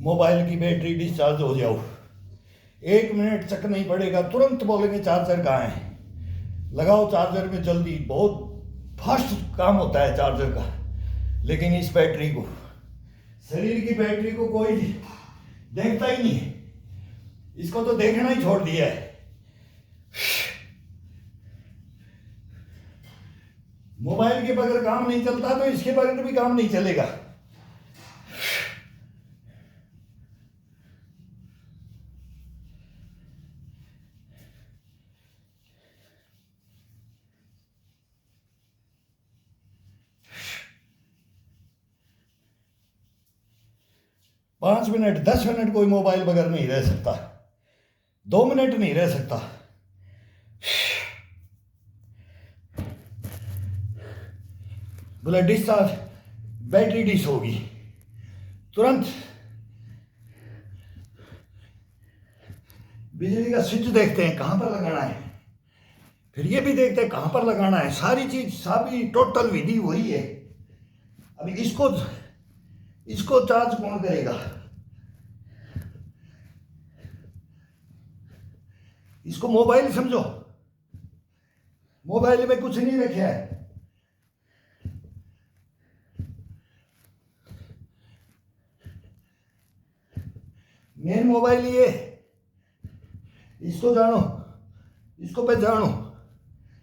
Mobile की battery discharge हो जाओ, 1 मिनट चक नहीं पड़ेगा, तुरंत बोलेंगे चार्जर कहाँ है, लगाओ चार्जर में जल्दी, बहुत फास्ट काम होता है चार्जर का। लेकिन इस बैटरी को, शरीर की बैटरी को कोई देखता ही नहीं है, इसको तो देखना ही छोड़ दिया है। मोबाइल के बगैर काम नहीं चलता तो इसके बगैर भी काम नहीं चलेगा। पांच मिनट 10 मिनट कोई मोबाइल बगैर नहीं रह सकता, 2 मिनट नहीं रह सकता। बोला डिस्चार्ज, बैटरी डिस होगी, तुरंत बिजली का स्विच देखते हैं कहां पर लगाना है, फिर ये भी देखते हैं कहां पर लगाना है, सारी चीज सारी टोटल विधि वही है। अभी इसको इसको चार्ज कौन करेगा? इसको मोबाइल समझो, मोबाइल में कुछ नहीं रखा है, मेन मोबाइल ये, इसको जानो, इसको पहचानो,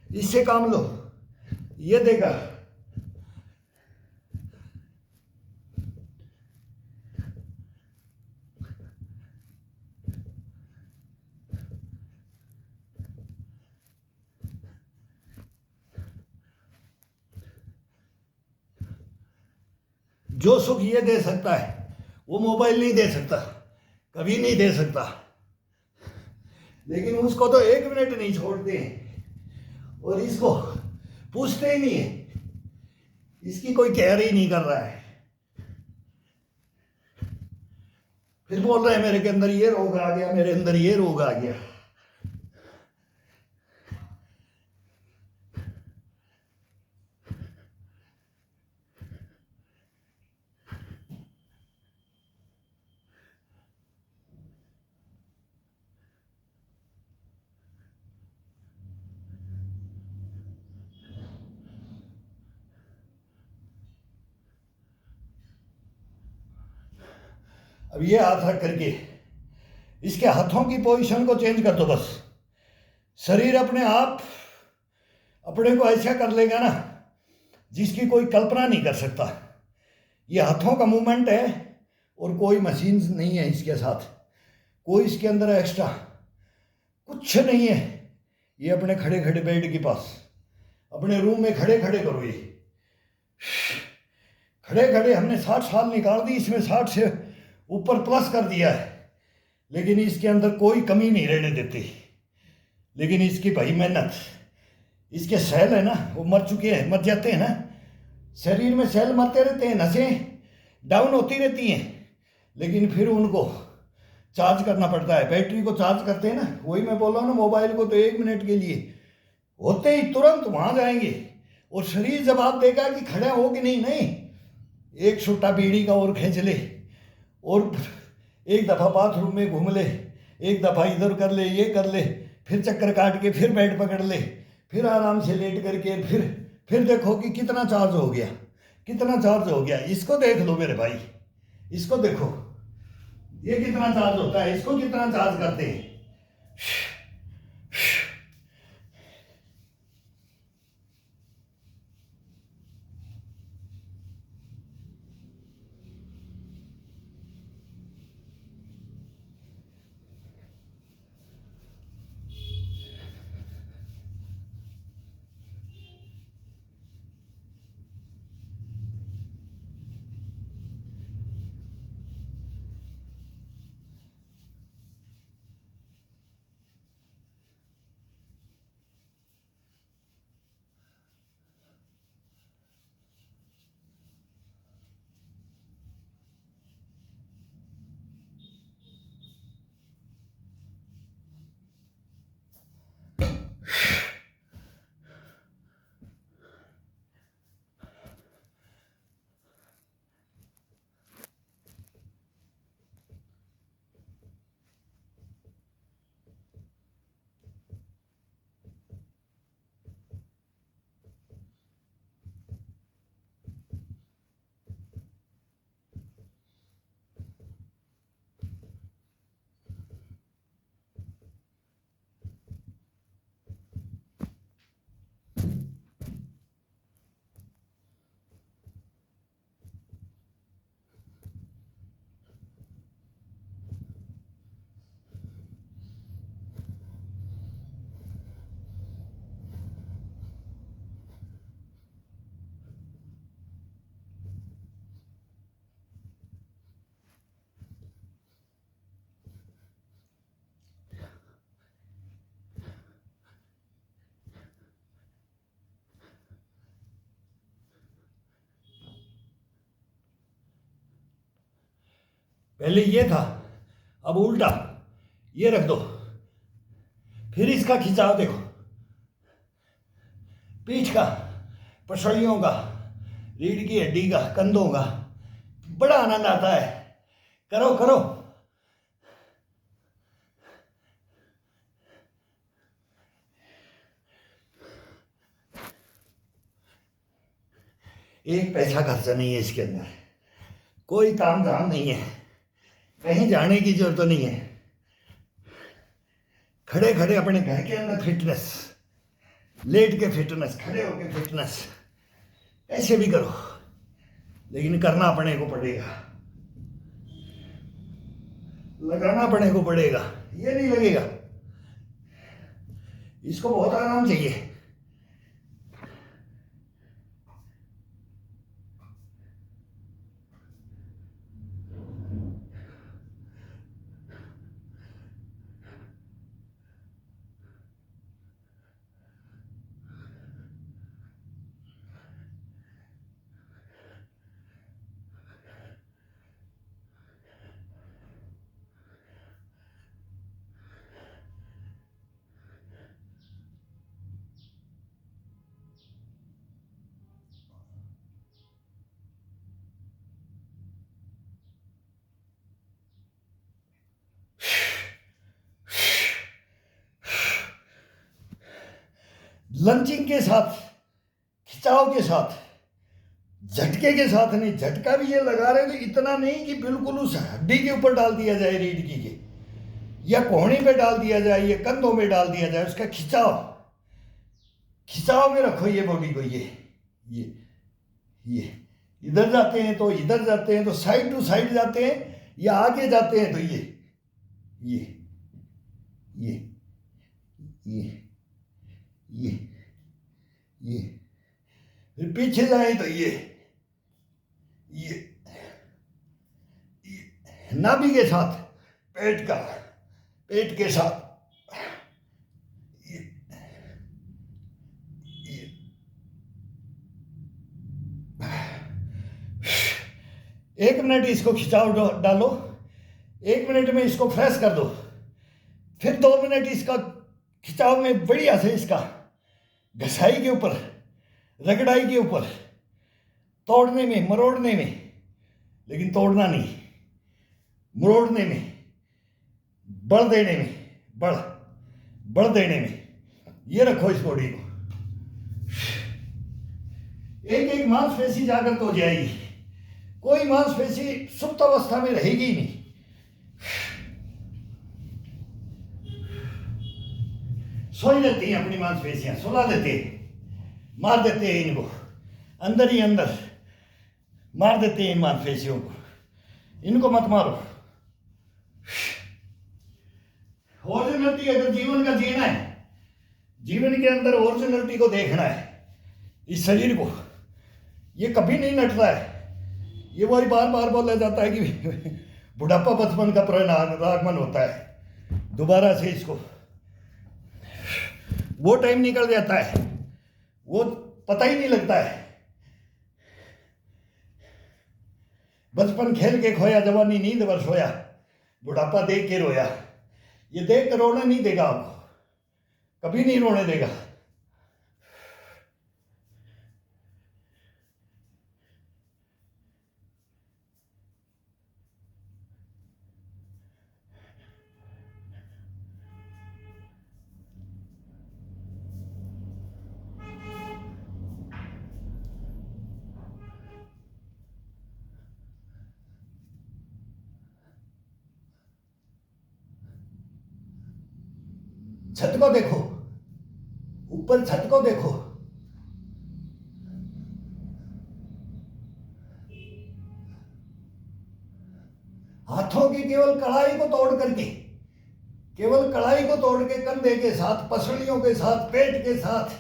इससे काम लो, ये देगा। जो सुख ये दे सकता है वो मोबाइल नहीं दे सकता, कभी नहीं दे सकता। लेकिन उसको तो 1 मिनट नहीं छोड़ते हैं और इसको पूछते ही नहीं है, इसकी कोई केयर ही नहीं कर रहा है। फिर बोल रहे हैं मेरे के अंदर ये रोग आ गया, मेरे अंदर ये रोग आ गया। अब ये हाथ रख करके इसके हाथों की पोजीशन को चेंज कर दो बस, शरीर अपने आप अपने को ऐसा कर लेगा ना जिसकी कोई कल्पना नहीं कर सकता। ये हाथों का मूवमेंट है और कोई मशीन नहीं है इसके साथ, कोई इसके अंदर एक्स्ट्रा कुछ नहीं है। ये अपने खड़े खड़े बेड के पास अपने रूम में खड़े खड़े करो, ये खड़े खड़े हमने 60 साल निकाल दी, इसमें 60 से ऊपर प्लस कर दिया है, लेकिन इसके अंदर कोई कमी नहीं रहने देती। लेकिन इसकी भाई मेहनत, इसके सेल है ना वो मर चुके हैं, मर जाते हैं ना, शरीर में सेल मरते रहते हैं, नसें डाउन होती रहती हैं, लेकिन फिर उनको चार्ज करना पड़ता है। बैटरी को चार्ज करते हैं ना, वही मैं बोल रहा हूँ ना, मोबाइल को तो 1 मिनट के लिए होते ही तुरंत वहां जाएंगे और शरीर जवाब देगा कि खड़ा हो कि नहीं। नहीं, एक छुट्टा बीड़ी का और खींच ले और एक दफ़ा बाथरूम में घूम ले, एक दफ़ा इधर कर ले, ये कर ले, फिर चक्कर काट के फिर बेड पकड़ ले, फिर आराम से लेट करके फिर देखो कि कितना चार्ज हो गया, कितना चार्ज हो गया। इसको देख लो मेरे भाई, इसको देखो ये कितना चार्ज होता है, इसको कितना चार्ज करते हैं। पहले ये था, अब उल्टा ये रख दो। फिर इसका खिंचाव देखो, पीठ का, पसलियों का, रीढ़ की हड्डी का, कंधों का, बड़ा आनंद आता है। करो करो। एक पैसा खर्चा नहीं है इसके अंदर, कोई काम धाम नहीं है, कहीं जाने की जरूरत तो नहीं है। खड़े खड़े अपने घर के अंदर फिटनेस, लेट के फिटनेस, खड़े होके फिटनेस, ऐसे भी करो, लेकिन करना अपने को पड़ेगा, लगाना अपने को पड़ेगा, ये नहीं लगेगा। इसको बहुत आराम चाहिए। लंचिंग के साथ, खिंचाव के साथ, झटके के साथ नहीं। झटका भी ये लगा रहे तो इतना नहीं कि बिल्कुल उस हड्डी के ऊपर डाल दिया जाए रीढ़ की के, या कोहनी पे डाल दिया जाए, या कंधों में डाल दिया जाए। उसका खिंचाव, खिंचाव में रखो ये बॉडी को। ये इधर जाते हैं तो इधर जाते हैं, तो साइड टू साइड जाते हैं, या आगे जाते हैं तो ये ये ये ये ये फिर पीछे जाए तो ये नाभि के साथ, पेट का, पेट के साथ, एक मिनट इसको खिंचाव डालो, 1 मिनट में इसको फ्रेश कर दो, फिर 2 मिनट इसका खिंचाव में बढ़िया से इसका घसाई के ऊपर, रगड़ाई के ऊपर, तोड़ने में, मरोड़ने में, लेकिन तोड़ना नहीं, मरोड़ने में, बल देने में, बल देने में। ये रखो इस बॉडी को। एक एक मांसपेशी जागृत हो जाएगी, कोई मांसपेशी सुप्त अवस्था में रहेगी ही नहीं। सोई रहती हैं अपनी मांसपेशियां, सुला देते हैं, मार देते हैं इनको, अंदर ही अंदर मार देते हैं इन मांसपेशियों को। इनको मत मारो। ओरिजिनलिटी अगर जीवन का जीना है, जीवन के अंदर ओरिजिनलिटी को देखना है, इस शरीर को, ये कभी नहीं नटता है। ये वही बार बार बोला जाता है कि बुढ़ापा बचपन का पुनरागमन होता है। दोबारा से इसको, वो टाइम निकल जाता है, वो पता ही नहीं लगता है। बचपन खेल के खोया, जवानी नींद वर्ष होया, बुढ़ापा देख के रोया। ये देख कर रोने नहीं देगा आपको, कभी नहीं रोने देगा। छत को देखो, ऊपर छत को देखो। हाथों की केवल कलाई को तोड़ करके, केवल कलाई को तोड़ के, कंधे के साथ, पसलियों के साथ, पेट के साथ,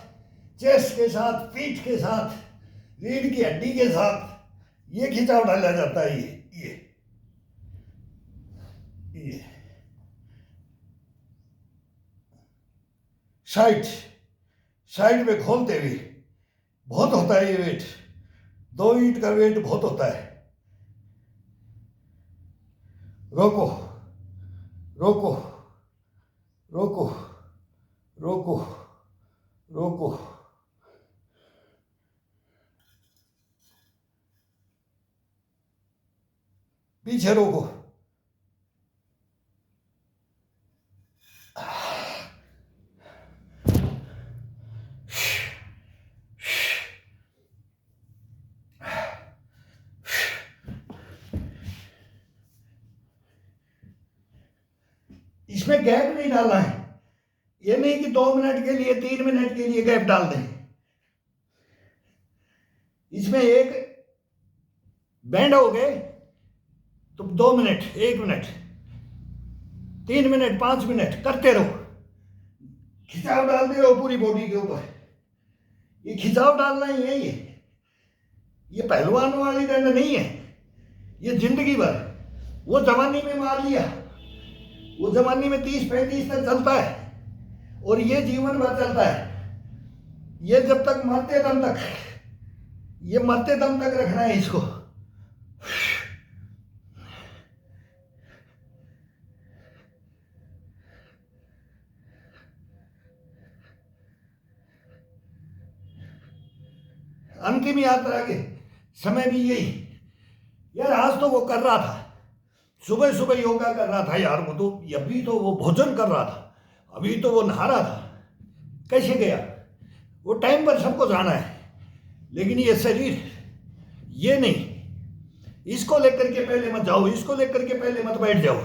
चेस्ट के साथ, पीठ के साथ, रीढ़ की हड्डी के साथ ये खिंचाव डाला जाता है। ये साइड में खोलते हुए, बहुत होता है ये वेट, 2 ईंट का वेट बहुत होता है। रोको रोको रोको रोको रोको। पीछे रोको। इसमें गैप नहीं डालना है। ये नहीं कि 2 मिनट के लिए 3 मिनट के लिए गैप डाल दें। इसमें एक बैंड हो गए तो 2 मिनट, 1 मिनट, 3 मिनट, 5 मिनट करते रहो। खिंचाव डालते रहो पूरी बॉडी के ऊपर। ये खिंचाव डालना ही है। ये पहलवानों वाली दंड नहीं है, ये जिंदगी भर। वो जवानी में मार लिया, वो जवानी में 30-35 तक चलता है और ये जीवन भर चलता है। ये जब तक मरते दम तक, ये मरते दम तक रखना है इसको। अंतिम यात्रा के समय भी यही यार। आज तो वो कर रहा था, सुबह सुबह योगा कर रहा था यार वो तो। अभी तो वो भोजन कर रहा था, अभी तो वो नहा रहा था। कैसे गया? वो टाइम पर सबको जाना है, लेकिन ये शरीर ये नहीं। इसको लेकर के पहले मत जाओ, इसको लेकर के पहले मत बैठ जाओ।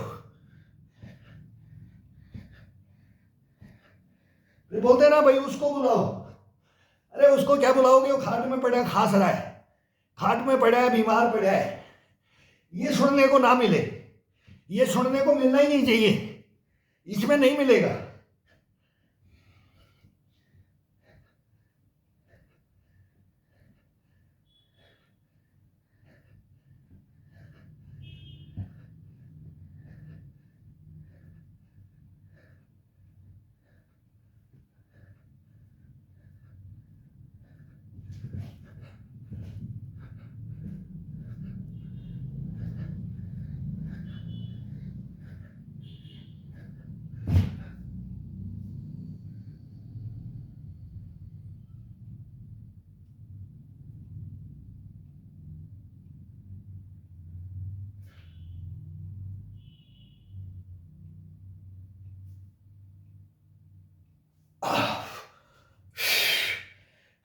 फिर बोलते ना भाई उसको बुलाओ। अरे उसको क्या बुलाओगे? वो खाट में पड़ा है, खास रहा है, खाट में पड़ा है, बीमार पड़ा है। ये सुनने को ना मिले, ये सुनने को मिलना ही नहीं चाहिए, इसमें नहीं मिलेगा।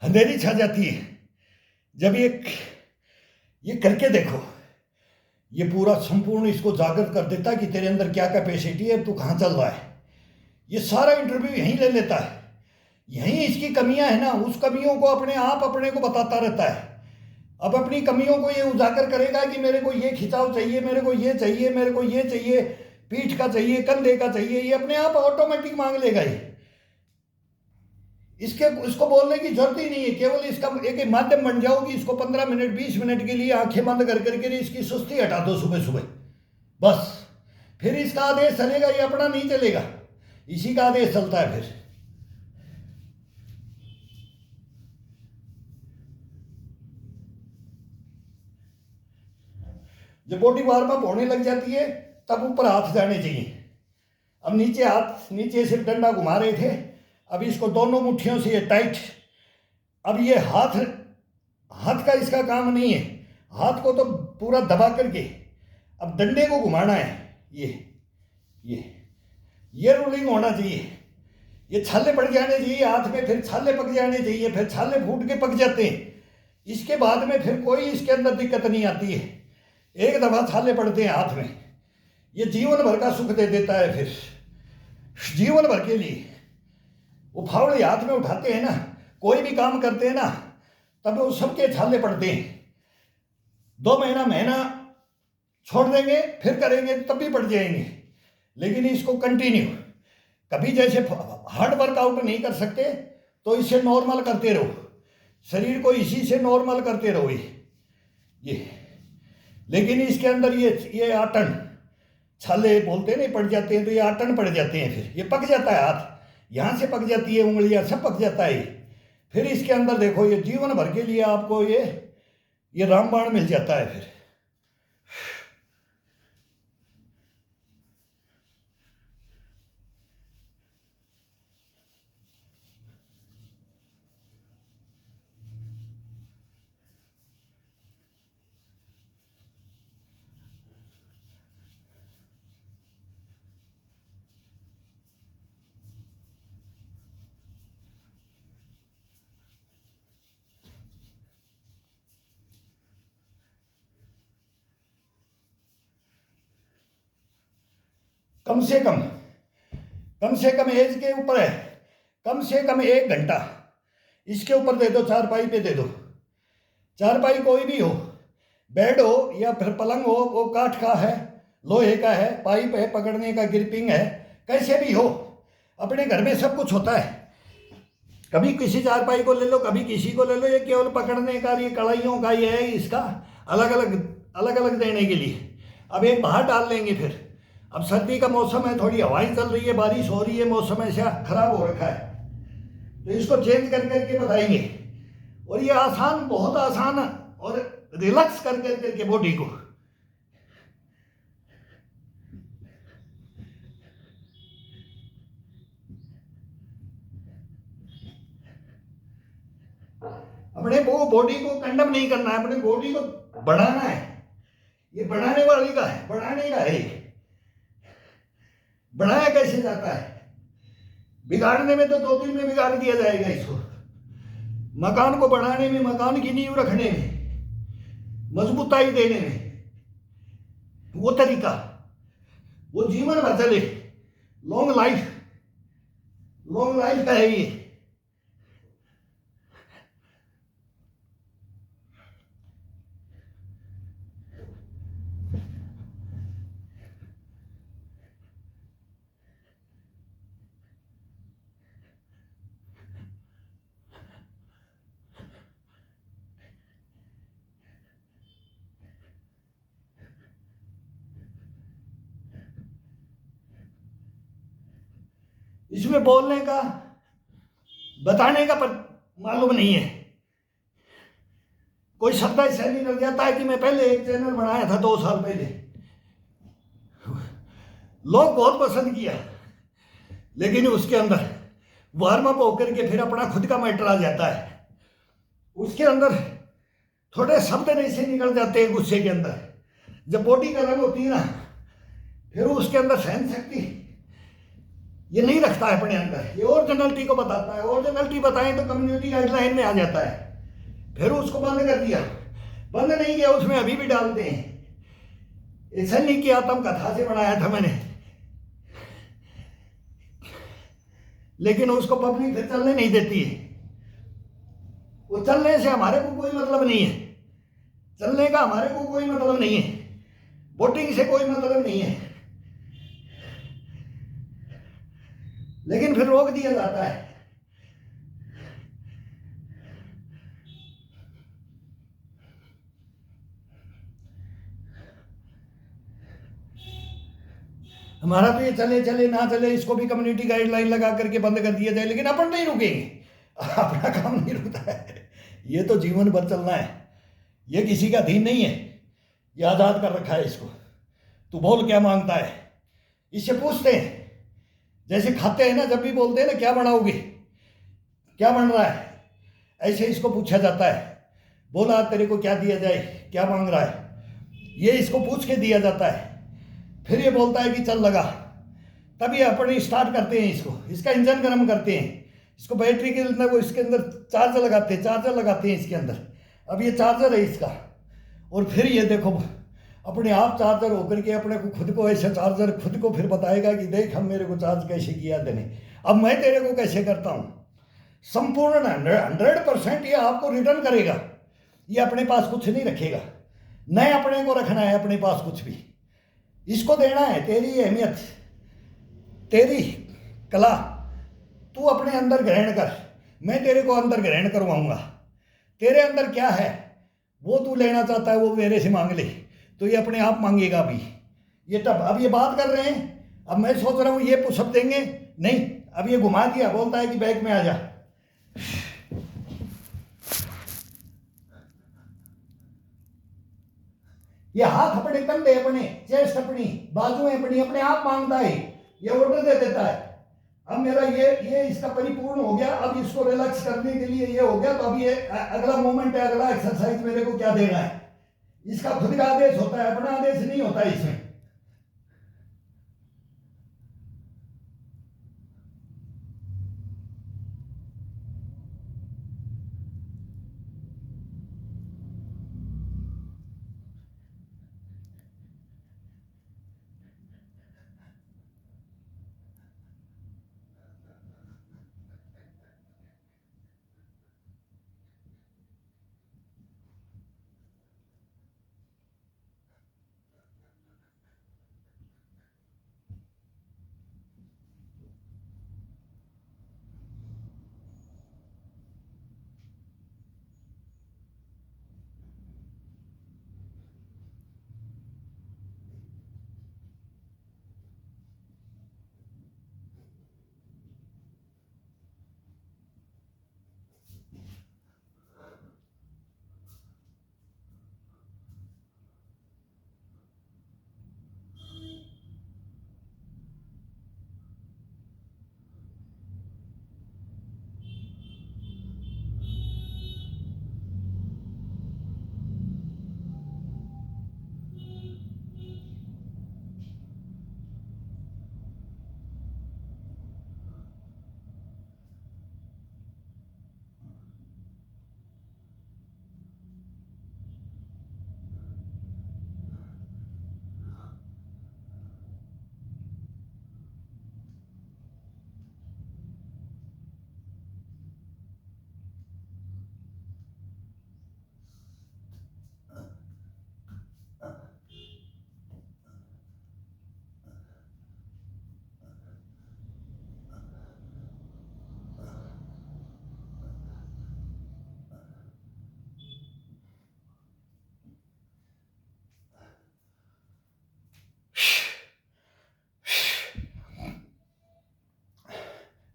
अंधेरी छा जाती है जब ये करके देखो। ये पूरा संपूर्ण इसको जागृत कर देता है कि तेरे अंदर क्या कैपेसिटी है, तू कहाँ चल रहा है। ये सारा इंटरव्यू यहीं ले लेता है। यहीं इसकी कमियां है ना, उस कमियों को अपने आप अपने को बताता रहता है। अब अपनी कमियों को ये उजागर करेगा कि मेरे को ये खिंचाव चाहिए, मेरे को ये चाहिए, मेरे को ये चाहिए, पीठ का चाहिए, कंधे का चाहिए। ये अपने आप ऑटोमेटिक मांग लेगा। ये इसको बोलने की जरूरत ही नहीं है। केवल इसका एक माध्यम बन जाओ कि इसको 15 मिनट 20 मिनट के लिए आंखें बंद कर करके इसकी सुस्ती हटा दो सुबह सुबह, बस। फिर इसका आदेश चलेगा, ये अपना नहीं चलेगा, इसी का आदेश चलता है। फिर जब बॉडी वार्म अप होने लग जाती है तब ऊपर हाथ जाने चाहिए। अब नीचे हाथ, नीचे से डंडा घुमा रहे थे, अब इसको दोनों मुट्ठियों से ये टाइट। अब ये हाथ का इसका काम नहीं है। हाथ को तो पूरा दबा करके अब डंडे को घुमाना है। ये रूलिंग होना चाहिए। ये छाले पड़ जाने चाहिए हाथ में, फिर छाले पक जाने चाहिए, फिर छाले फूट के पक जाते हैं। इसके बाद में फिर कोई इसके अंदर दिक्कत नहीं आती है। एक दफा छाले पड़ते हैं हाथ में, ये जीवन भर का सुख दे देता है। फिर जीवन भर के लिए वो फावड़े हाथ में उठाते हैं ना, कोई भी काम करते हैं ना, तब वो सबके छाले पड़ते हैं। 2 महीना छोड़ देंगे, फिर करेंगे तब भी पड़ जाएंगे। लेकिन इसको कंटिन्यू, कभी जैसे हार्ड वर्कआउट नहीं कर सकते तो इसे नॉर्मल करते रहो, शरीर को इसी से नॉर्मल करते रहो। ये लेकिन इसके अंदर ये आटन, छाले बोलते नहीं पड़ जाते हैं, तो ये आटन पड़ जाते हैं। फिर ये पक जाता है हाथ, यहाँ से पक जाती है उंगलियां, सब पक जाता है। फिर इसके अंदर देखो, ये जीवन भर के लिए आपको ये रामबाण मिल जाता है। फिर कम से कम एज के ऊपर है, कम से कम 1 घंटा इसके ऊपर दे दो, चारपाई पे दे दो। चारपाई कोई भी हो, बेड हो या फिर पलंग हो, वो काठ का है, लोहे का है, पाइप है, पकड़ने का ग्रिपिंग है, कैसे भी हो। अपने घर में सब कुछ होता है। कभी किसी चारपाई को ले लो, कभी किसी को ले लो, ये केवल पकड़ने का, ये कढ़ाइयों का ये है, इसका अलग अलग देने के लिए। अब एक बाहर डाल लेंगे फिर। अब सर्दी का मौसम है, थोड़ी हवाएं चल रही है, बारिश हो रही है, मौसम ऐसा खराब हो रखा है, तो इसको चेंज कर करके बताएंगे। और ये आसान, बहुत आसान और रिलैक्स कर करके बॉडी को। अपने वो बॉडी को कंडम नहीं करना है, अपने बॉडी को बढ़ाना है। ये बढ़ाने वाली का है, बढ़ाने का है। बढ़ाया कैसे जाता है? बिगाड़ने में तो 2 दिन में बिगाड़ दिया जाएगा इसको। मकान को बढ़ाने में, मकान की नींव रखने में, मजबूताई देने में, वो तरीका, वो जीवन भर चले, लॉन्ग लाइफ का है ये। इसमें बोलने का, बताने का पर मालूम नहीं है। कोई शब्द ऐसा नहीं लग जाता है कि मैं पहले एक चैनल बनाया था 2 साल पहले, लोग बहुत पसंद किया, लेकिन उसके अंदर वार्म अप होकर के फिर अपना खुद का मैटर आ जाता है। उसके अंदर थोड़े शब्द ऐसे निकल जाते हैं गुस्से के अंदर। जब बॉडी गर्म होती है ना, फिर उसके अंदर सहन शक्ति ये नहीं रखता है अपने अंदर। ये ओरिजिनलिटी को बताता है, ओरिजिनलिटी बताएं तो कम्युनिटी गाइडलाइन में आ जाता है। फिर उसको बंद कर दिया, बंद नहीं किया, उसमें अभी भी डालते हैं। ऐसा नहीं कि आत्मकथा से बनाया था मैंने, लेकिन उसको पब्लिक फिर चलने नहीं देती है। वो चलने से हमारे को कोई मतलब नहीं है, चलने का हमारे को कोई मतलब नहीं है, वोटिंग से कोई मतलब नहीं है, लेकिन फिर रोक दिया जाता है। हमारा तो ये चले चले ना चले, इसको भी कम्युनिटी गाइडलाइन लगा करके बंद कर दिया जाए, लेकिन अपन नहीं रुकेंगे, अपना काम नहीं रुकता है। ये तो जीवन भर चलना है, ये किसी का अधीन नहीं है, ये आज़ाद कर रखा है इसको। तू बोल क्या मांगता है, इससे पूछते हैं। जैसे खाते हैं ना, जब भी बोलते हैं ना क्या बनाओगे, क्या बन रहा है, ऐसे इसको पूछा जाता है। बोला तेरे को क्या दिया जाए, क्या मांग रहा है, ये इसको पूछ के दिया जाता है। फिर ये बोलता है कि चल लगा, तब ये अपने स्टार्ट करते हैं इसको, इसका इंजन गर्म करते हैं, इसको बैटरी के अंदर, वो इसके अंदर चार्जर लगाते हैं इसके अंदर। अब ये चार्जर है इसका, और फिर ये देखो अपने आप चार्जर होकर के अपने को खुद को ऐसे चार्जर खुद को फिर बताएगा कि देख हम मेरे को चार्ज कैसे किया देने, अब मैं तेरे को कैसे करता हूँ। संपूर्ण 100% ये आपको रिटर्न करेगा, ये अपने पास कुछ नहीं रखेगा, न अपने को रखना है अपने पास कुछ भी। इसको देना है तेरी अहमियत, तेरी कला, तू अपने अंदर ग्रहण कर, मैं तेरे को अंदर ग्रहण करवाऊंगा। तेरे अंदर क्या है वो तू लेना चाहता है, वो मेरे से मांग ले, तो ये अपने आप मांगेगा। अभी ये तब, अब ये बात कर रहे हैं, अब मैं सोच रहा हूँ ये पुशअप देंगे, नहीं, अब ये घुमा दिया, बोलता है कि बैग में आ जा। ये हाथ अपने, कंधे अपने, चेस्ट अपनी, बाजुएं अपनी, अपने आप मांगता है, ये ऑर्डर दे देता है। अब मेरा ये इसका परिपूर्ण हो गया, अब इसको रिलैक्स करने के लिए ये हो गया, तो अब ये अगला मोमेंट है, अगला एक्सरसाइज मेरे को क्या देना है। इसका खुद का आदेश होता है, अपना आदेश नहीं होता इसमें।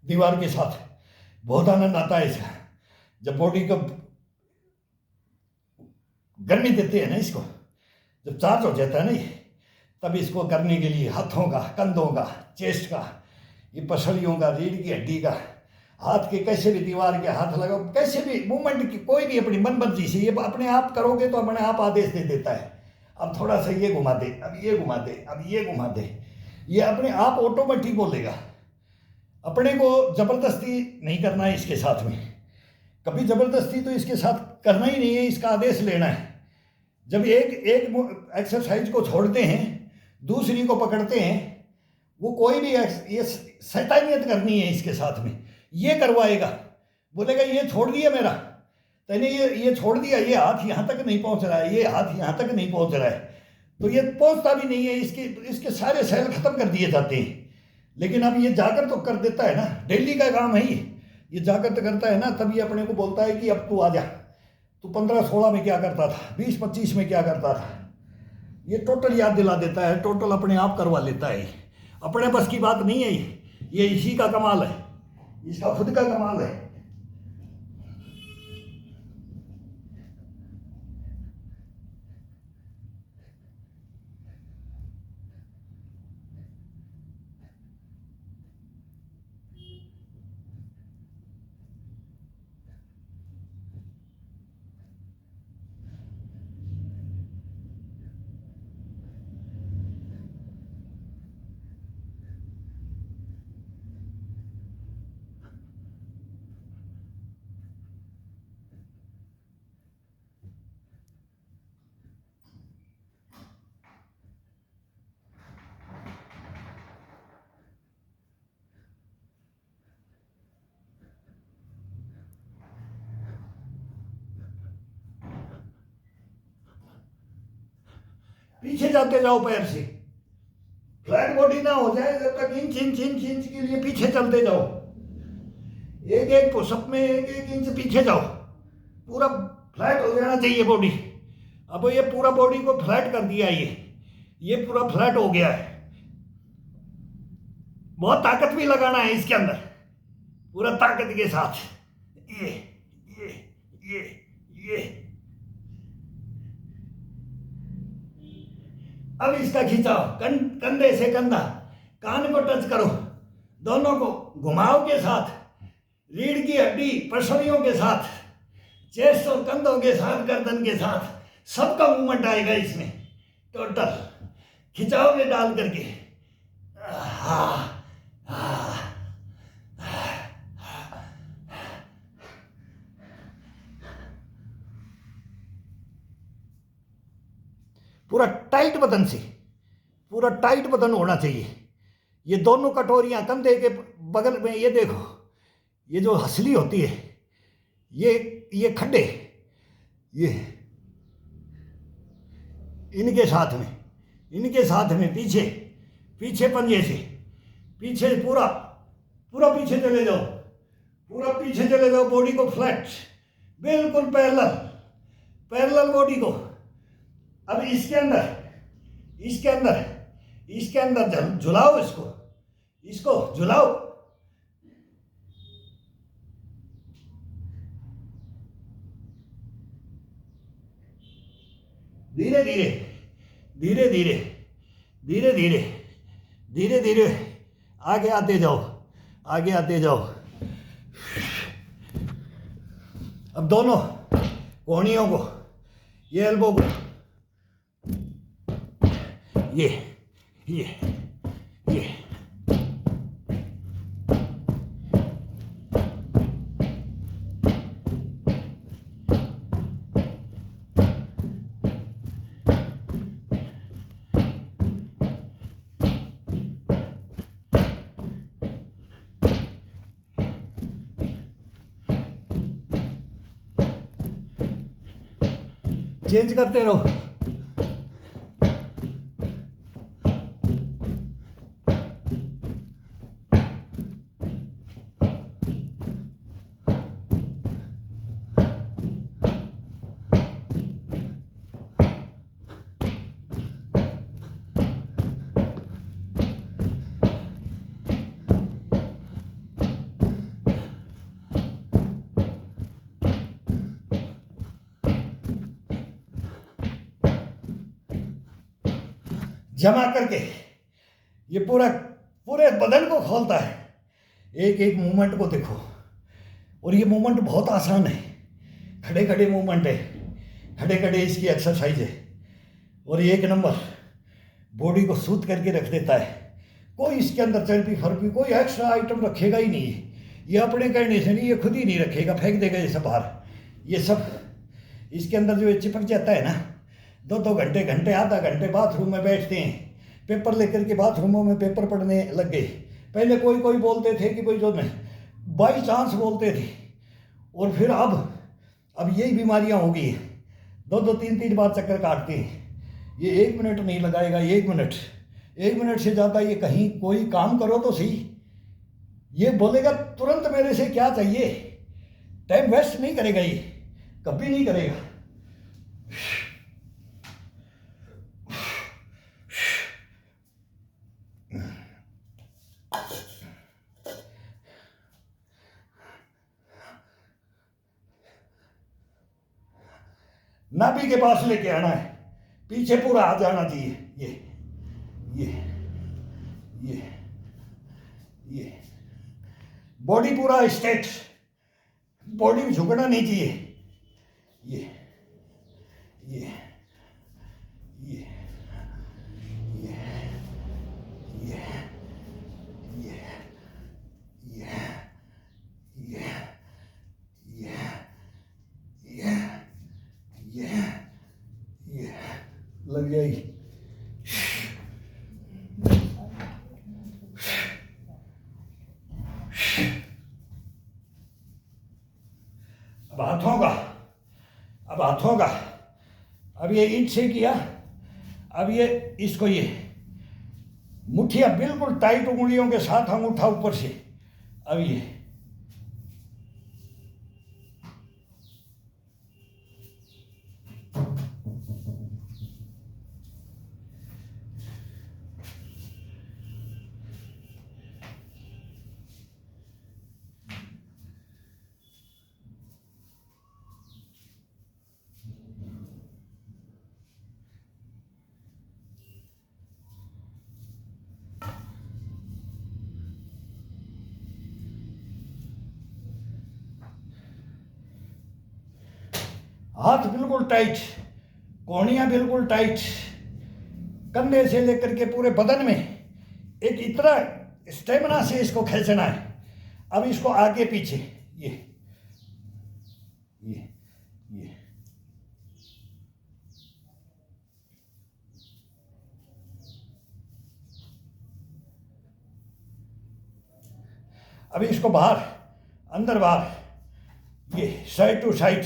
दीवार के साथ। बहुत आनंद आता है इसका, जब बॉडी को गर्मी देते हैं ना, इसको जब चार्ज हो जाता है ना ये, तब इसको करने के लिए हाथों का, कंधों का, चेस्ट का, ये पसलियों का, रीढ़ की हड्डी का, हाथ के कैसे भी दीवार के हाथ लगाओ, कैसे भी मूवमेंट की कोई भी अपनी मन मर्जी से ये अपने आप करोगे तो अपने आप आदेश दे देता है। अब थोड़ा सा ये घुमा दे, अब ये घुमा दे, अब ये घुमा दे, ये अपने आप ऑटोमेटिक बोलेगा। अपने को जबरदस्ती नहीं करना है इसके साथ में, कभी जबरदस्ती तो इसके साथ करना ही नहीं है, इसका आदेश लेना है। जब एक एक्सरसाइज को छोड़ते हैं, दूसरी को पकड़ते हैं, वो कोई भी ये शैतानियत करनी है इसके साथ में, ये करवाएगा, बोलेगा ये छोड़ दिया मेरा, तूने ये छोड़ दिया, ये हाथ यहाँ तक नहीं पहुँच रहा है, ये हाथ यहाँ तक नहीं पहुँच रहा है, तो ये पहुँचता भी नहीं है, इसके सारे सेल खत्म कर दिए जाते हैं। लेकिन अब ये जाकर तो कर देता है ना, डेली का काम है ये जाकर तो करता है ना, तब ये अपने को बोलता है कि अब तू आ जा, तू 15-16 में क्या करता था, 20-25 में क्या करता था, ये टोटल याद दिला देता है, टोटल अपने आप करवा लेता है। अपने बस की बात नहीं है ये इसी का कमाल है, इसका खुद का कमाल है। पीछे जाते जाओ पैर से, फ्लैट बॉडी ना हो जाए जब तक इंच के लिए पीछे चलते जाओ, एक पुशअप में एक इंच पीछे जाओ, पूरा फ्लैट हो जाना चाहिए बॉडी। अब ये पूरा बॉडी को फ्लैट कर दिया, ये पूरा फ्लैट हो गया है। बहुत ताकत भी लगाना है इसके अंदर, पूरा ताकत के साथ, ये अब इसका खिंचाव, कंधे से कंधा, कान को टच करो, दोनों को घुमाव के साथ, रीढ़ की हड्डी पसलियों के साथ, चेस्ट और कंधों के साथ, गर्दन के साथ, सबका मूवमेंट आएगा इसमें, टोटल खिंचाव में डाल करके। पूरा टाइट बदन से, पूरा टाइट बदन होना चाहिए। ये दोनों कटोरियां कंधे के बगल में, ये देखो, ये जो हसली होती है, ये खड्डे, ये इनके साथ में पीछे पंजे से पीछे पूरा पीछे चले जाओ, पूरा पीछे चले जाओ, बॉडी को फ्लैट, बिल्कुल पैरेलल बॉडी को। अब इसके अंदर झुलाओ, इसको झुलाओ, धीरे धीरे आगे आते जाओ। अब दोनों कोहनियों को, ये एल्बो को, ये चेंज करते रहो। जमा करके ये पूरा पूरे बदन को खोलता है। एक एक मूवमेंट को देखो, और ये मूवमेंट बहुत आसान है, खड़े खड़े मूवमेंट है, खड़े खड़े इसकी एक्सरसाइज है, और एक नंबर बॉडी को सूत करके रख देता है। कोई इसके अंदर चर्बी फर्बी कोई एक्स्ट्रा आइटम रखेगा ही नहीं है, ये अपने कहने से नहीं, ये खुद ही नहीं रखेगा, फेंक देगा ये सब बाहर। ये सब इसके अंदर जो चिपक जाता है ना, 2-2 घंटे घंटे आधा घंटे बाथरूम में बैठते हैं, पेपर लेकर के बाथरूमों में पेपर पढ़ने लग गए। पहले कोई कोई बोलते थे कि भाई जो नहीं, बाई चांस बोलते थे, और फिर अब यही बीमारियां हो गई हैं, 2-2 3-3 बार चक्कर काटते हैं। ये 1 मिनट नहीं लगाएगा, 1 मिनट से ज़्यादा ये कहीं कोई काम करो तो सही, ये बोलेगा तुरंत मेरे से क्या चाहिए, टाइम वेस्ट नहीं करेगा, ये कभी नहीं करेगा। नाभि के पास लेके आना है, पीछे पूरा आ जाना चाहिए, ये बॉडी पूरा स्ट्रेट, बॉडी में झुकना नहीं चाहिए, ये ये ये ये ये ये ये ये ये ये ये लग जाएगी। अब हाथों का अब ये ईंट से किया, अब ये इसको ये मुट्ठियां बिल्कुल टाइट उंगलियों के साथ अंगूठा ऊपर से, अब ये हाथ बिल्कुल टाइट, कोहनियां बिल्कुल टाइट, कंधे से लेकर के पूरे बदन में एक इतना स्टेमिना से इसको खींचना है। अब इसको आगे पीछे ये ये ये अब इसको बाहर अंदर बाहर, ये side to side,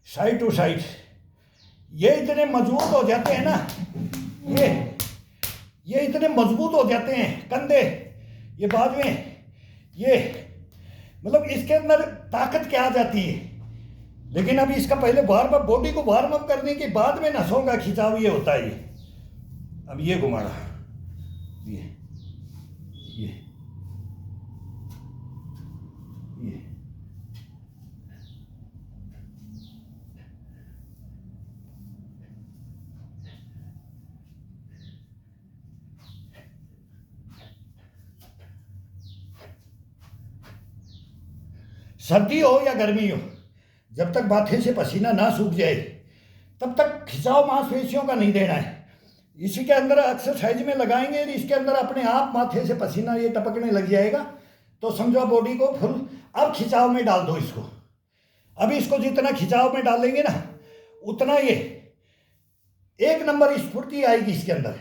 side to side, ये इतने मजबूत हो जाते हैं ना, ये इतने मजबूत हो जाते हैं कंधे, ये बाद में ये मतलब इसके अंदर ताकत क्या आ जाती है। लेकिन अब इसका पहले वार्म अप, बॉडी को वार्म अप करने के बाद में नसों का खिंचाव ये होता है। ये अब ये घुमाना, ये ये ये सर्दी हो या गर्मी हो, जब तक माथे से पसीना ना सूख जाए तब तक खिंचाव मांसपेशियों का नहीं देना है। इसी के अंदर एक्सरसाइज में लगाएंगे, इसके अंदर अपने आप माथे से पसीना ये टपकने लग जाएगा, तो समझो बॉडी को फुल। अब खिंचाव में डाल दो इसको, अब इसको जितना खिंचाव में डालेंगे ना उतना ये एक नंबर स्फूर्ति आएगी इसके अंदर,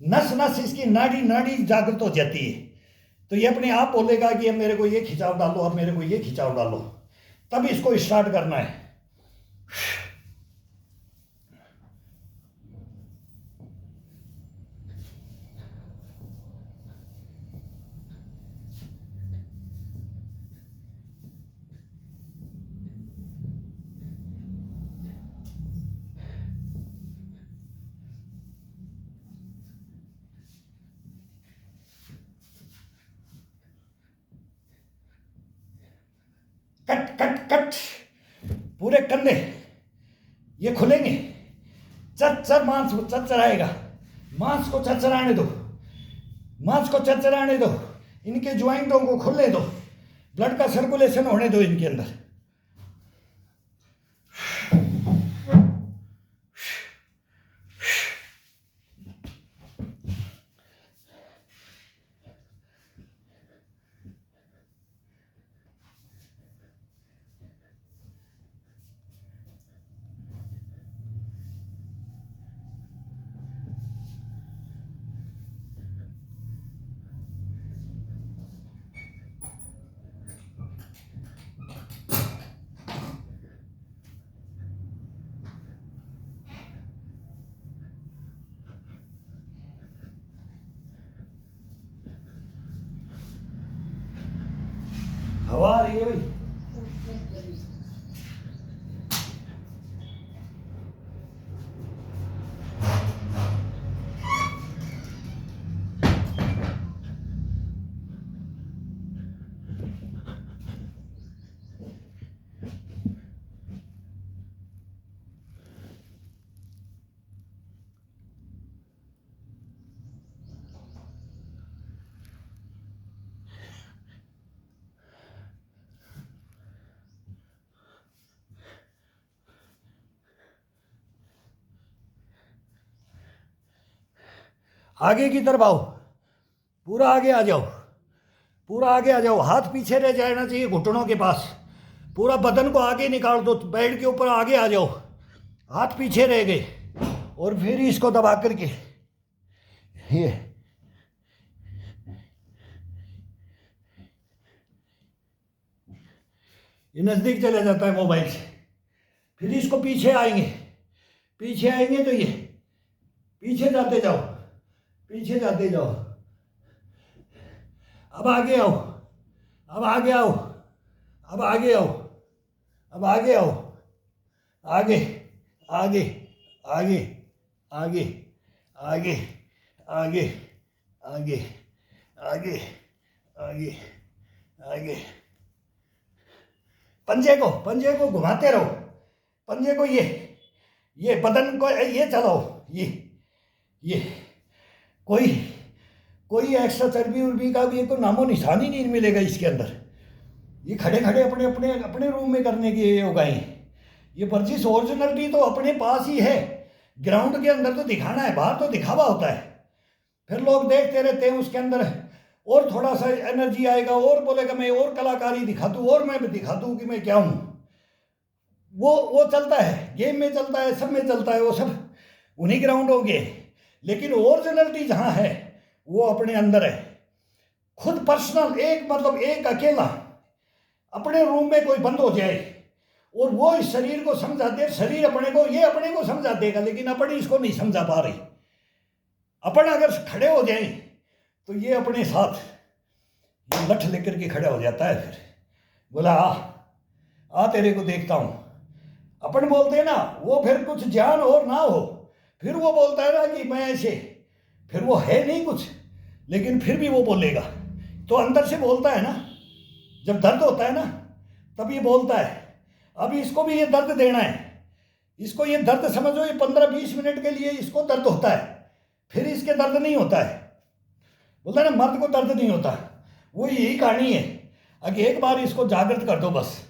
नस नस इसकी नाड़ी नाड़ी जागृत हो जाती है। तो ये अपने आप बोलेगा कि अब मेरे को ये खिंचाव डालो, अब मेरे को ये खिंचाव डालो, तब इसको स्टार्ट करना है। कट कट कट, पूरे कंधे ये खुलेंगे, चर चर मांस चर चराएगा, मांस को चरचराने दो, मांस को चरचराने दो, इनके ज्वाइंटों को खुलने दो, ब्लड का सर्कुलेशन होने दो इनके अंदर। हवा आ रही है भाई। आगे की तरफ आओ, पूरा आगे आ जाओ, पूरा आगे आ जाओ। हाथ पीछे रह जाना चाहिए घुटनों के पास। पूरा बदन को आगे निकाल दो, बेड के ऊपर आगे आ जाओ। हाथ पीछे रह गए और फिर इसको दबा करके ये नज़दीक चला जाता है मोबाइल से। फिर इसको पीछे आएंगे, पीछे आएंगे तो ये पीछे जाते जाओ, पीछे जाते जाओ। अब आगे आओ, अब आगे आओ, अब आगे आओ, अब आगे आओ, आगे आगे आगे आगे आगे आगे आगे आगे आगे आगे। पंजे को घुमाते रहो, पंजे को ये बदन को ये चलाओ। ये कोई एक्स्ट्रा चर्बी उर्बी का भी कोई नामो निशान ही नहीं मिलेगा इसके अंदर। ये खड़े खड़े अपने रूम में करने की योगाएं। ये वर्जिश ओरिजिनलिटी तो अपने पास ही है, ग्राउंड के अंदर तो दिखाना है, बाहर तो दिखावा होता है। फिर लोग देखते रहते हैं उसके अंदर, और थोड़ा सा एनर्जी आएगा और बोलेगा मैं और कलाकारी दिखा दूँ और मैं दिखा दूँ कि मैं क्या हूँ। वो चलता है, गेम में चलता है, सब में चलता है, वो सब उन्हीं ग्राउंड होंगे। लेकिन ओरिजिनलिटी जहाँ है वो अपने अंदर है, खुद पर्सनल। एक अकेला अपने रूम में कोई बंद हो जाए और वो इस शरीर को समझा दे, शरीर अपने को समझा देगा, लेकिन अपन इसको नहीं समझा पा रही। अपन अगर खड़े हो जाए तो ये अपने साथ ये लठ लेकर के खड़ा हो जाता है। फिर बोला आ तेरे को देखता हूँ। अपन बोलते हैं ना, वो फिर कुछ ज्ञान और ना हो, फिर वो बोलता है ना कि मैं ऐसे, फिर वो है नहीं कुछ, लेकिन फिर भी वो बोलेगा। तो अंदर से बोलता है ना, जब दर्द होता है ना तब ये बोलता है। अब इसको भी ये दर्द देना है, इसको ये दर्द समझो, ये 15-20 मिनट के लिए इसको दर्द होता है, फिर इसके दर्द नहीं होता है। बोलता है ना मर्द को दर्द नहीं होता, वो यही कहानी है। अगर एक बार इसको जागृत कर दो बस,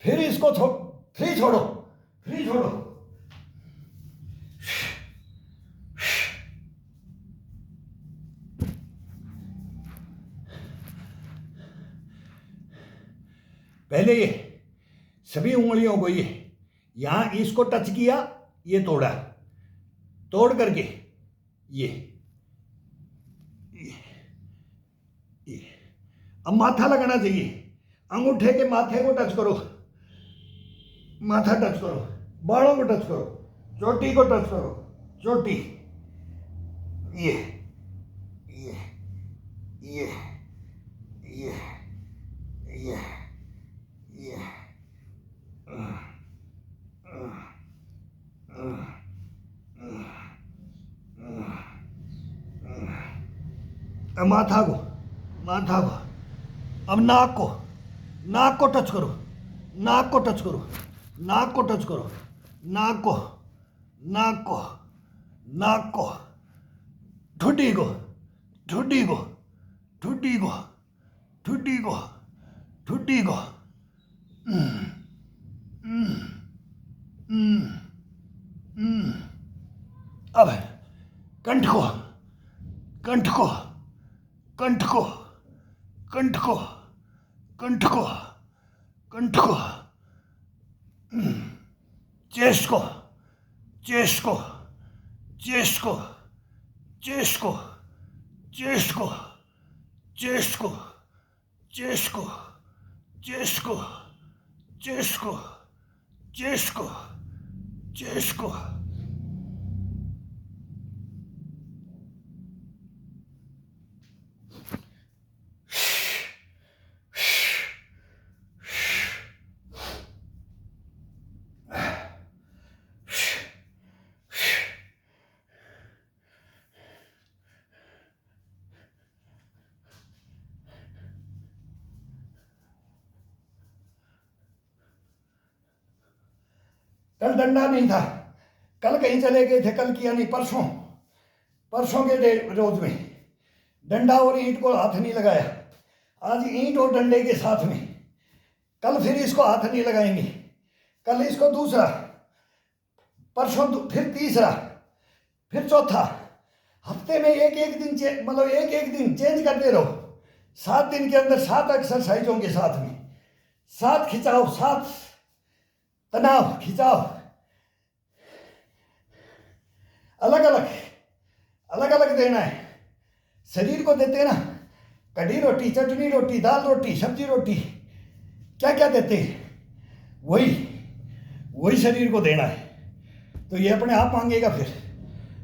फिर इसको फ्री छोड़ो। पहले ये सभी उंगलियों को यहां इसको टच किया, ये तोड़ा, तोड़ करके ये अब माथा लगाना चाहिए। अंगूठे के माथे को टच करो, माथा टच करो, बालों को टच करो, चोटी को टच करो, चोटी, ये ये ये ये ये ये माथा को अब नाक को टच करो, नाक को टच करो, नाक को टच करो, नाक को ठुड्डी को, ठुड्डी को, ठुड्डी को, ठुड्डी को, ठुड्डी को। अब कंठ को, कंठ को, कंठ को, कंठ को, कंठ को, कंठ को, चेस्ट को, चेस्ट को, चेस्ट को, चेस्ट को, चेस्ट को, चेस्ट को, चेस्ट को, चेस्ट को, चेस्ट को, चेस्ट को, चेस्ट को। कल डंडा नहीं था, कल कहीं चले गए थे, कल किया नहीं, परसों, परसों के रोज में डंडा और ईंट को हाथ नहीं लगाया। आज ईंट और डंडे के साथ में, कल फिर इसको हाथ नहीं लगाएंगे, कल इसको दूसरा, परसों फिर तीसरा, फिर चौथा। हफ्ते में एक एक दिन मतलब एक एक दिन चेंज करते रहो। 7 दिन के अंदर 7 एक्सरसाइजों के साथ में 7 खिंचाव, 7 तनाव खिंचाव, अलग अलग, अलग अलग देना है। शरीर को देते ना, कढ़ी रोटी, चटनी रोटी, दाल रोटी, सब्जी रोटी, क्या क्या देते हैं, वही वही शरीर को देना है। तो ये अपने आप मांगेगा, फिर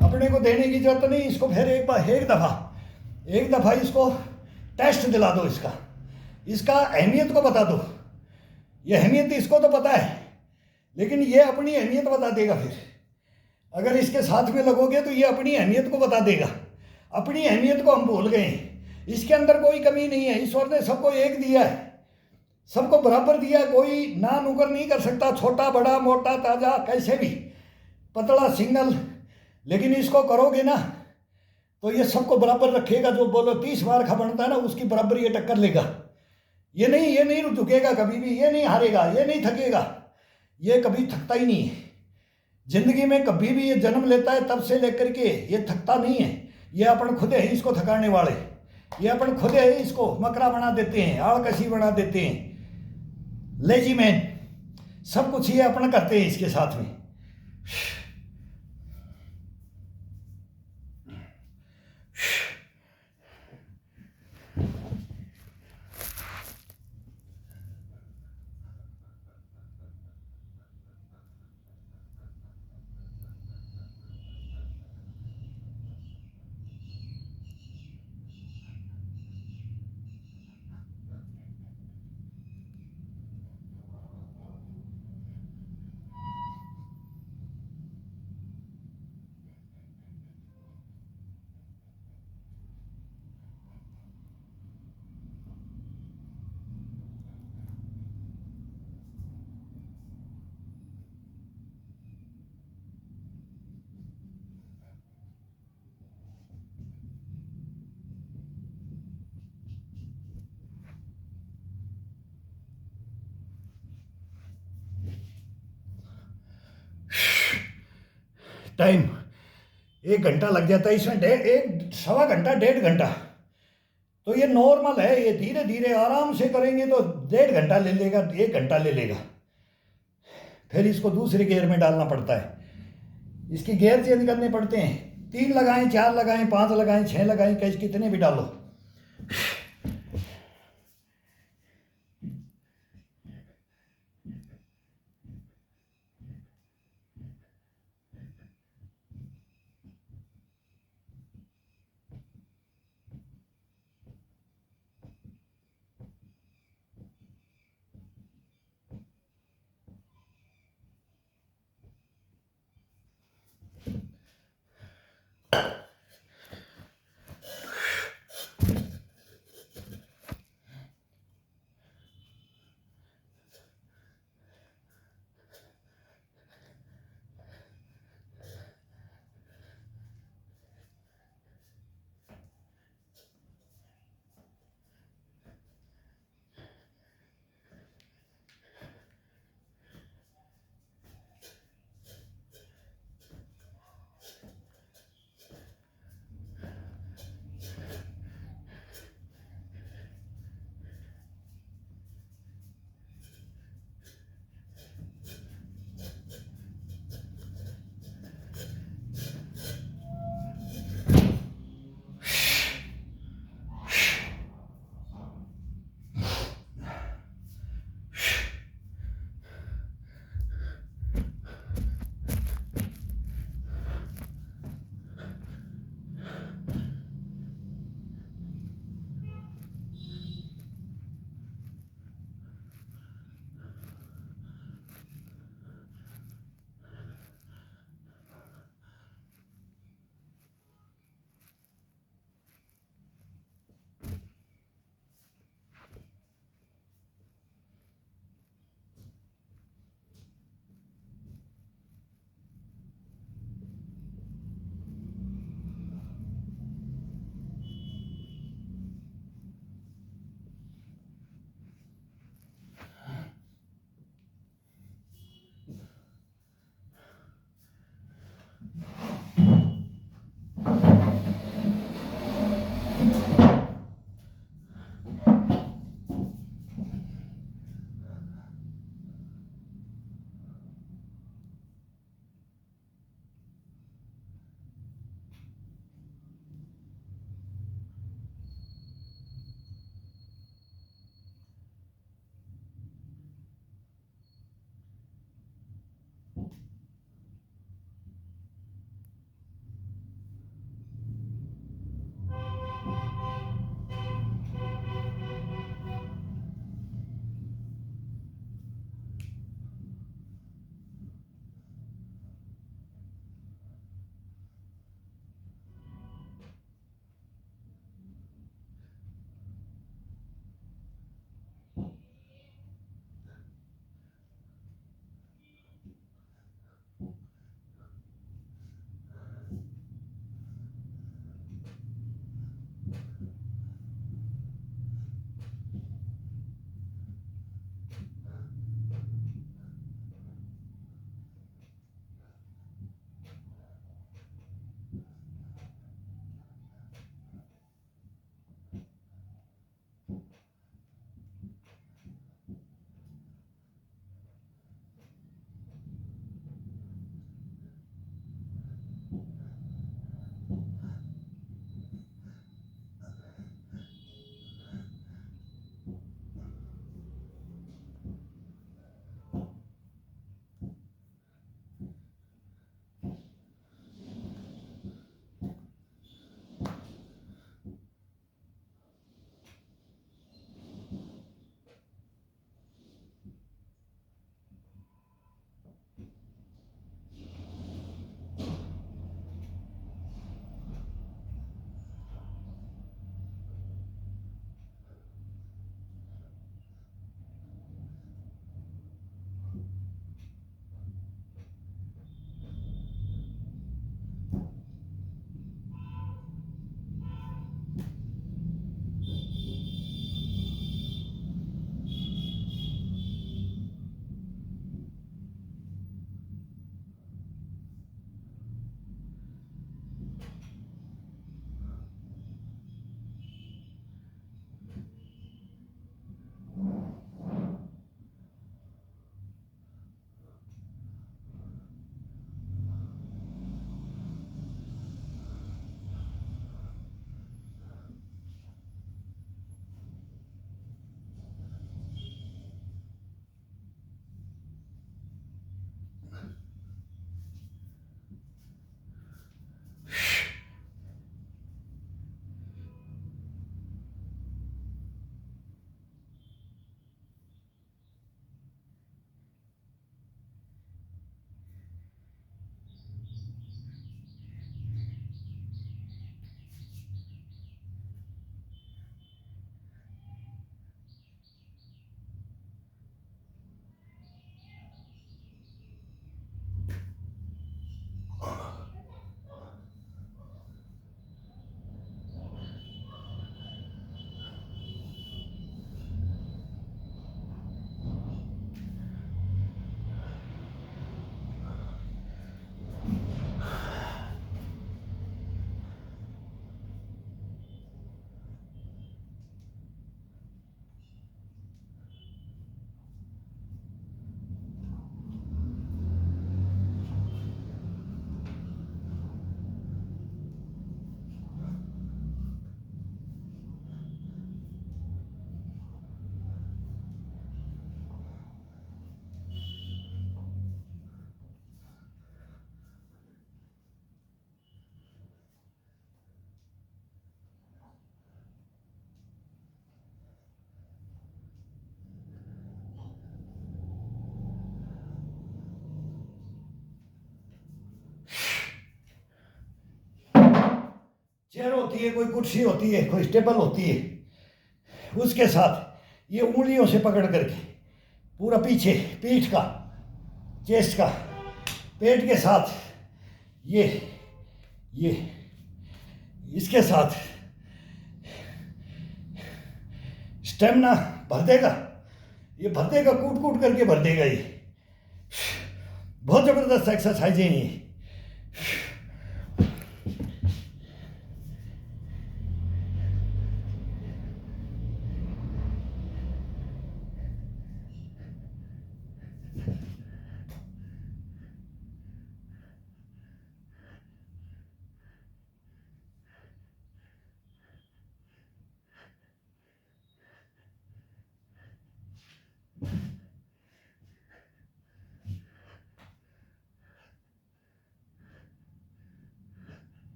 अपने को देने की जरूरत नहीं। इसको फिर एक दफ़ा इसको टेस्ट दिला दो, इसका अहमियत को बता दो। ये अहमियत इसको तो पता है, लेकिन ये अपनी अहमियत बता देगा। फिर अगर इसके साथ में लगोगे तो ये अपनी अहमियत को बता देगा। अपनी अहमियत को हम भूल गए। इसके अंदर कोई कमी नहीं है। ईश्वर ने सबको एक दिया है, सबको बराबर दिया है। कोई ना नुकर नहीं कर सकता, छोटा बड़ा मोटा ताजा कैसे भी, पतला सिंगल। लेकिन इसको करोगे ना तो ये सबको बराबर रखेगा। जो बोलो 30 बार का बनता है ना, उसकी बराबर ये टक्कर लेगा। ये नहीं झुकेगा कभी भी, ये नहीं हारेगा, ये नहीं थकेगा, ये कभी थकता ही नहीं है। जिंदगी में कभी भी ये जन्म लेता है तब से लेकर के ये थकता नहीं है। ये अपन खुद है इसको थकाने वाले, ये अपन खुद है इसको मकरा बना देते हैं, आलकसी बना देते हैं, लेजी मैन। सब कुछ ये अपन करते हैं इसके साथ में। टाइम 1 घंटा लग जाता है इसमें, 1-1.25 घंटा, 1.5 घंटा। तो ये नॉर्मल है। ये धीरे धीरे आराम से करेंगे तो 1.5 घंटा ले लेगा, 1 घंटा ले लेगा। फिर इसको दूसरे गियर में डालना पड़ता है। इसके गियर चेंज करने पड़ते हैं। 3 लगाएं, 4 लगाएं, 5 लगाएं, 6 लगाएं, कैसे कितने भी डालो। होती है, कोई कुर्सी होती है, कोई टेबल होती है, उसके साथ ये उंगलियों से पकड़ करके पूरा पीछे पीठ का, चेस्ट का, पेट के साथ ये इसके साथ स्टेमिना भर देगा, ये भर देगा, कूट कूट करके भर देगा। ये बहुत ज़बरदस्त एक्सरसाइज है ये।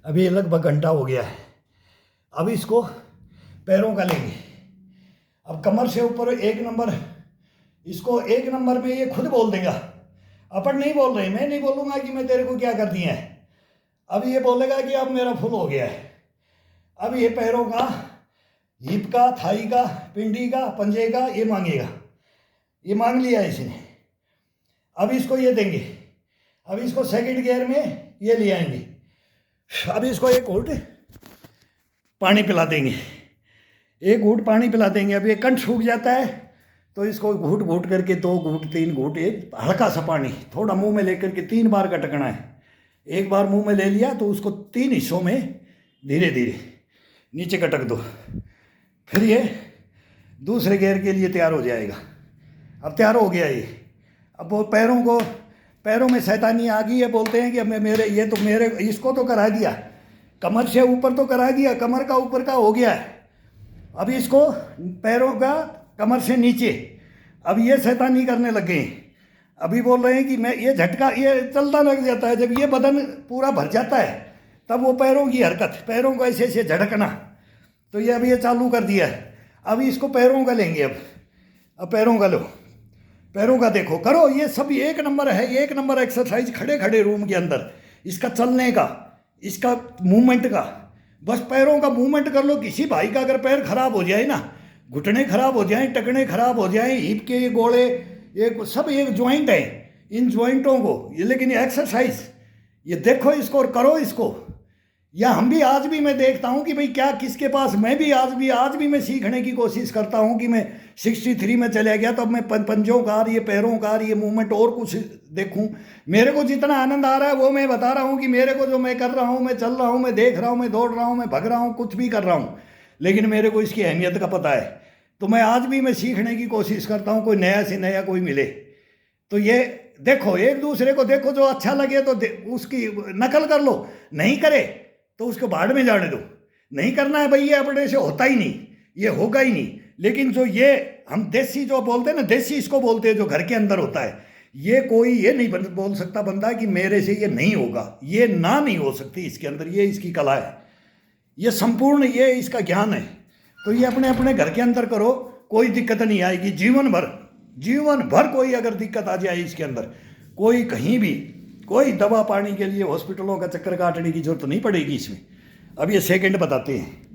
अभी लगभग घंटा हो गया है। अब इसको पैरों का लेंगे। अब कमर से ऊपर 1 नंबर, इसको 1 नंबर में ये खुद बोल देगा। अपन नहीं बोल रहे, मैं नहीं बोलूँगा कि मैं तेरे को क्या कर दिया है। अब ये बोलेगा कि अब मेरा फुल हो गया है। अब ये पैरों का, हिप का, थाई का, पिंडी का, पंजे का ये मांगेगा। ये मांग लिया इसने। अब इसको ये देंगे। अब इसको सेकंड गियर में ये ले आएंगे। अब इसको एक घूंट पानी पिला देंगे, एक घूंट पानी पिला देंगे। अब ये कंठ सूख जाता है तो इसको घूंट घूंट करके 2 घूंट 3 घूंट, एक हल्का सा पानी थोड़ा मुंह में लेकर के 3 बार गटकना है। एक बार मुंह में ले लिया तो उसको 3 हिस्सों में धीरे धीरे नीचे गटक दो। फिर ये दूसरे गियर के लिए तैयार हो जाएगा। अब तैयार हो गया ये। अब वो पैरों में शैतानी आ गई है। बोलते हैं कि अब मेरे इसको तो करा दिया, कमर से ऊपर तो करा दिया, कमर का ऊपर का हो गया है। अब इसको पैरों का कमर से नीचे, अब ये शैतानी करने लग गए। अभी बोल रहे हैं कि मैं ये झटका ये चलता लग जाता है। जब ये बदन पूरा भर जाता है तब वो पैरों की हरकत, पैरों को ऐसे ऐसे झटकना, तो ये अब ये चालू कर दिया है। अब इसको पैरों का लेंगे। अब पैरों का लो, पैरों का देखो, करो। ये सब 1 नंबर है, 1 नंबर एक्सरसाइज खड़े खड़े रूम के अंदर, इसका चलने का, इसका मूवमेंट का। बस पैरों का मूवमेंट कर लो। किसी भाई का अगर पैर खराब हो जाए ना, घुटने खराब हो जाए, टखने खराब हो जाए, हिप के ये गोड़े, ये सब एक ज्वाइंट है, इन ज्वाइंटों को ये, लेकिन ये एक्सरसाइज ये देखो इसको और करो इसको। या हम भी आज भी मैं देखता हूँ कि भाई क्या किसके पास, मैं भी आज भी मैं सीखने की कोशिश करता हूँ कि मैं 63 में चला गया तो अब मैं पंजों का, ये पैरों का, ये मूवमेंट और कुछ देखूँ। मेरे को जितना आनंद आ रहा है वो मैं बता रहा हूँ कि मेरे को जो मैं कर रहा हूँ, मैं चल रहा हूँ, मैं देख रहा हूँ, मैं दौड़ रहा हूँ, मैं भग रहा हूँ, कुछ भी कर रहा हूँ, लेकिन मेरे को इसकी अहमियत का पता है। तो मैं आज भी मैं सीखने की कोशिश करता हूँ, कोई नया से नया कोई मिले तो ये देखो, एक दूसरे को देखो, जो अच्छा लगे तो उसकी नकल कर लो, नहीं करे तो उसको भाड़ में जाने दो। नहीं करना है भाई, ये अपने से होता ही नहीं, ये होगा ही नहीं। लेकिन जो ये हम देसी जो बोलते हैं ना, देसी इसको बोलते हैं, जो घर के अंदर होता है, ये कोई ये नहीं बोल सकता बंदा कि मेरे से ये नहीं होगा, ये ना नहीं हो सकती इसके अंदर, ये इसकी कला है, ये संपूर्ण ये इसका ज्ञान है। तो ये अपने अपने घर के अंदर करो, कोई दिक्कत नहीं आएगी। जीवन भर कोई अगर दिक्कत आ जाए इसके अंदर, कोई कहीं भी कोई दवा पानी के लिए हॉस्पिटलों का चक्कर काटने की जरूरत नहीं पड़ेगी इसमें। अब ये सेकंड बताते हैं।